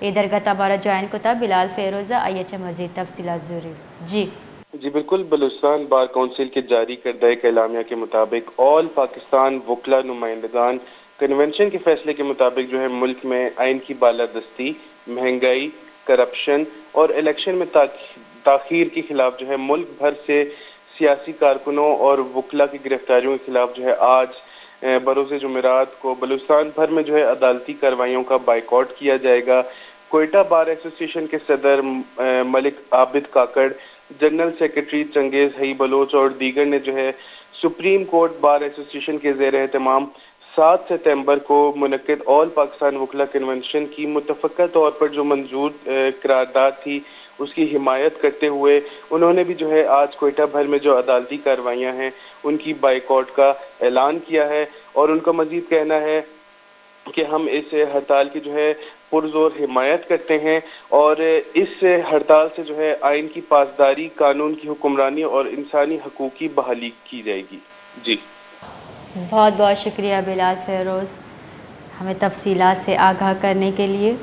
ادھر گتا بارہ جوائن کتا بلال فیروزہ آئیے مزید تفصیلات ضروری جی بالکل، بلوچستان بار کونسل کے جاری کردہ ایک اعلامیہ کے مطابق آل پاکستان وکلا نمائندگان کنونشن کے فیصلے کے مطابق جو ہے ملک میں آئین کی بالادستی، مہنگائی، کرپشن اور الیکشن میں تاخیر کے خلاف جو ہے ملک بھر سے سیاسی کارکنوں اور وکلا کی گرفتاریوں کے خلاف جو ہے آج بروز جمعرات کو بلوچستان بھر میں جو ہے عدالتی کارروائیوں کا بائیکاٹ کیا جائے گا۔ کوئٹہ بار ایسوسی ایشن کے صدر ملک عابد کاکڑ، جنرل سیکرٹری چنگیز حئی بلوچ اور دیگر نے جو ہے سپریم کورٹ بار ایسوسی ایشن کے زیر اہتمام 7 ستمبر کو منعقد آل پاکستان وکلا کنونشن کی متفقہ طور پر جو منظور قرارداد تھی اس کی حمایت کرتے ہوئے انہوں نے بھی جو ہے آج کوئٹہ بھر میں جو عدالتی کارروائیاں ہیں ان کی بائیکاٹ کا اعلان کیا ہے، اور ان کا مزید کہنا ہے کہ ہم اس ہڑتال کی جو ہے پرزور حمایت کرتے ہیں، اور اس ہڑتال سے جو ہے آئین کی پاسداری، قانون کی حکمرانی اور انسانی حقوق کی بحالی کی جائے گی۔ جی بہت بہت شکریہ بلال فیروز ہمیں تفصیلات سے آگاہ کرنے کے لیے۔